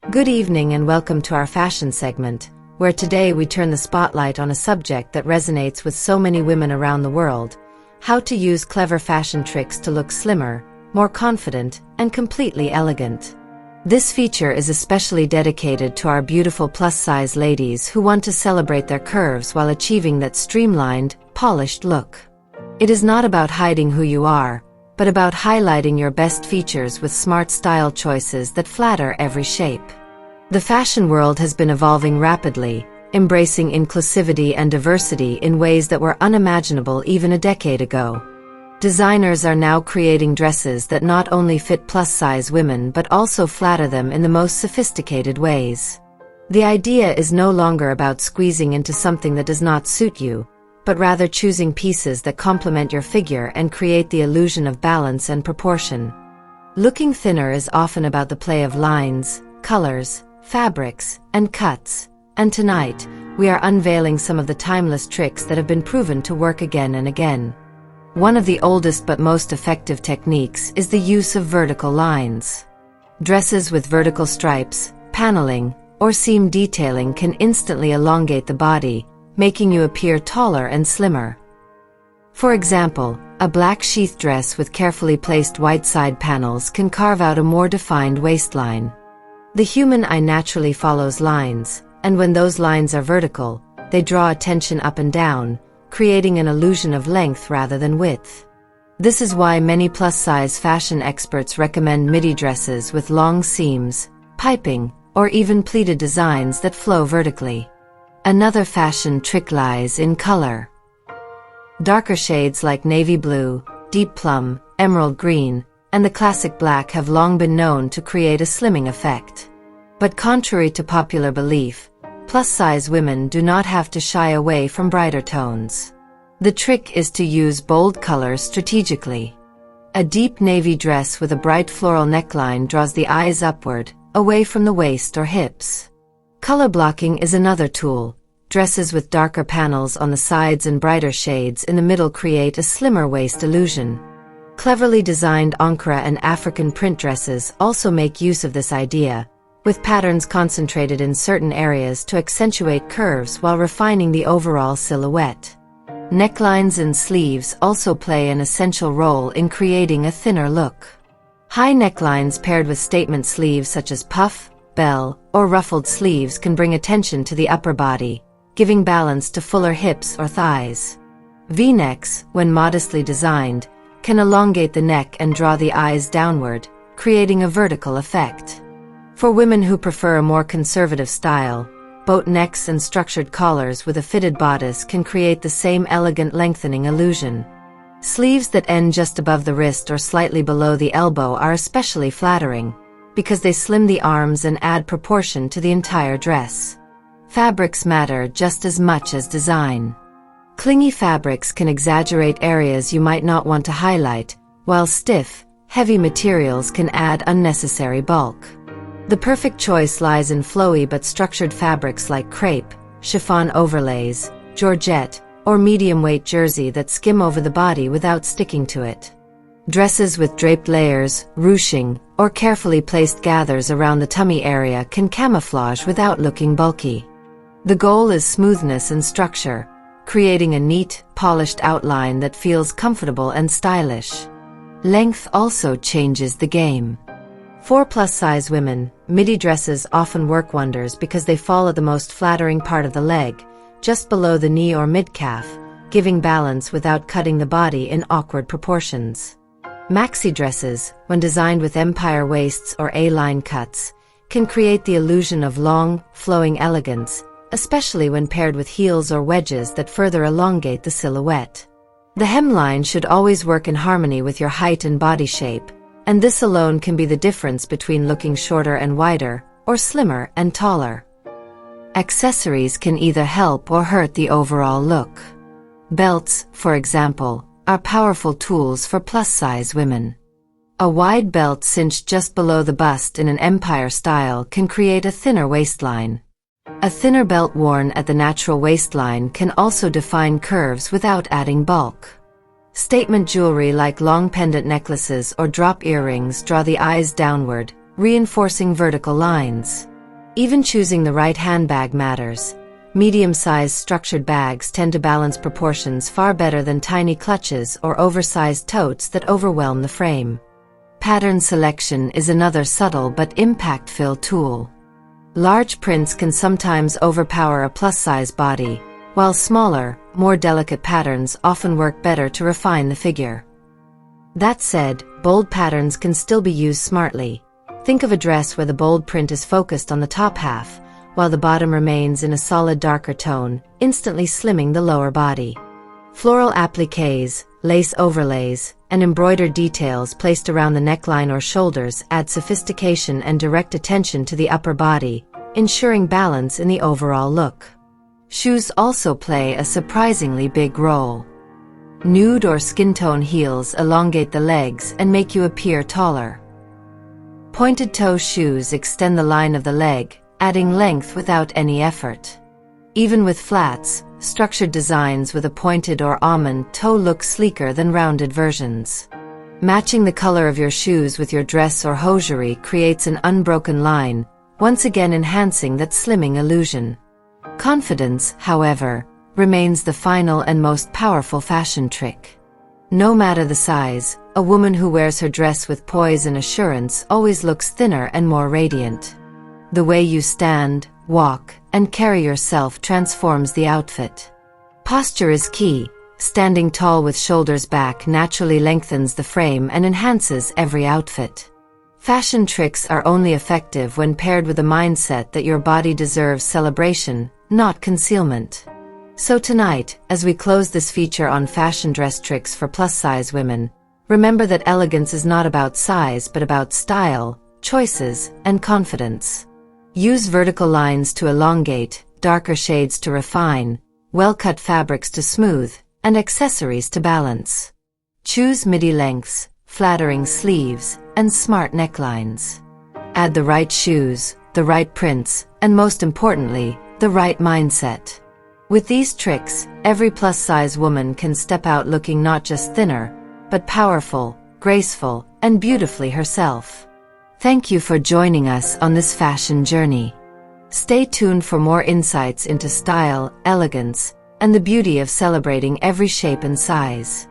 Good evening and welcome to our fashion segment, where today we turn the spotlight on a subject that resonates with so many women around the world: how to use clever fashion tricks to look slimmer, more confident, and completely elegant. This feature is especially dedicated to our beautiful plus-size ladies who want to celebrate their curves while achieving that streamlined, polished look. It is not about hiding who you are, but about highlighting your best features with smart style choices that flatter every shape. The fashion world has been evolving rapidly, embracing inclusivity and diversity in ways that were unimaginable even a decade ago. Designers are now creating dresses that not only fit plus-size women but also flatter them in the most sophisticated ways. The idea is no longer about squeezing into something that does not suit you, but rather choosing pieces that complement your figure and create the illusion of balance and proportion. Looking thinner is often about the play of lines, colors, fabrics, and cuts, and tonight, we are unveiling some of the timeless tricks that have been proven to work again and again. One of the oldest but most effective techniques is the use of vertical lines. Dresses with vertical stripes, paneling, or seam detailing can instantly elongate the body, making you appear taller and slimmer. For example, a black sheath dress with carefully placed white side panels can carve out a more defined waistline. The human eye naturally follows lines, and when those lines are vertical, they draw attention up and down, creating an illusion of length rather than width. This is why many plus-size fashion experts recommend midi dresses with long seams, piping, or even pleated designs that flow vertically. Another fashion trick lies in color. Darker shades like navy blue, deep plum, emerald green, and the classic black have long been known to create a slimming effect. But contrary to popular belief, plus-size women do not have to shy away from brighter tones. The trick is to use bold colors strategically. A deep navy dress with a bright floral neckline draws the eyes upward, away from the waist or hips. Color blocking is another tool. Dresses with darker panels on the sides and brighter shades in the middle create a slimmer waist illusion. Cleverly designed Ankara and African print dresses also make use of this idea, with patterns concentrated in certain areas to accentuate curves while refining the overall silhouette. Necklines and sleeves also play an essential role in creating a thinner look. High necklines paired with statement sleeves such as puff, bell, or ruffled sleeves can bring attention to the upper body, giving balance to fuller hips or thighs. V-necks, when modestly designed, can elongate the neck and draw the eyes downward, creating a vertical effect. For women who prefer a more conservative style, boat necks and structured collars with a fitted bodice can create the same elegant lengthening illusion. Sleeves that end just above the wrist or slightly below the elbow are especially flattering, because they slim the arms and add proportion to the entire dress. Fabrics matter just as much as design. Clingy fabrics can exaggerate areas you might not want to highlight, while stiff, heavy materials can add unnecessary bulk. The perfect choice lies in flowy but structured fabrics like crepe, chiffon overlays, georgette, or medium-weight jersey that skim over the body without sticking to it. Dresses with draped layers, ruching, or carefully placed gathers around the tummy area can camouflage without looking bulky. The goal is smoothness and structure, creating a neat, polished outline that feels comfortable and stylish. Length also changes the game. For plus-size women, midi dresses often work wonders because they fall at the most flattering part of the leg, just below the knee or mid-calf, giving balance without cutting the body in awkward proportions. Maxi dresses, when designed with empire waists or A-line cuts, can create the illusion of long, flowing elegance, especially when paired with heels or wedges that further elongate the silhouette. The hemline should always work in harmony with your height and body shape, and this alone can be the difference between looking shorter and wider, or slimmer and taller. Accessories can either help or hurt the overall look. Belts, for example, are powerful tools for plus-size women. A wide belt cinched just below the bust in an empire style can create a thinner waistline. A thinner belt worn at the natural waistline can also define curves without adding bulk. Statement jewelry like long pendant necklaces or drop earrings draw the eyes downward, reinforcing vertical lines. Even choosing the right handbag matters. Medium-sized structured bags tend to balance proportions far better than tiny clutches or oversized totes that overwhelm the frame. Pattern selection is another subtle but impact-filled tool. Large prints can sometimes overpower a plus-size body, while smaller, more delicate patterns often work better to refine the figure. That said, bold patterns can still be used smartly. Think of a dress where the bold print is focused on the top half, while the bottom remains in a solid darker tone, instantly slimming the lower body. Floral appliques, lace overlays, and embroidered details placed around the neckline or shoulders add sophistication and direct attention to the upper body, ensuring balance in the overall look. Shoes also play a surprisingly big role. Nude or skin tone heels elongate the legs and make you appear taller. Pointed toe shoes extend the line of the leg, adding length without any effort. Even with flats, structured designs with a pointed or almond toe look sleeker than rounded versions. Matching the color of your shoes with your dress or hosiery creates an unbroken line, once again enhancing that slimming illusion. Confidence, however, remains the final and most powerful fashion trick. No matter the size, a woman who wears her dress with poise and assurance always looks thinner and more radiant. The way you stand, walk, and carry yourself transforms the outfit. Posture is key. Standing tall with shoulders back naturally lengthens the frame and enhances every outfit. Fashion tricks are only effective when paired with a mindset that your body deserves celebration, not concealment. So tonight, as we close this feature on fashion dress tricks for plus-size women, remember that elegance is not about size but about style, choices, and confidence. Use vertical lines to elongate, darker shades to refine, well-cut fabrics to smooth, and accessories to balance. Choose midi lengths, flattering sleeves, and smart necklines. Add the right shoes, the right prints, and most importantly, the right mindset. With these tricks, every plus-size woman can step out looking not just thinner, but powerful, graceful, and beautifully herself. Thank you for joining us on this fashion journey. Stay tuned for more insights into style, elegance, and the beauty of celebrating every shape and size.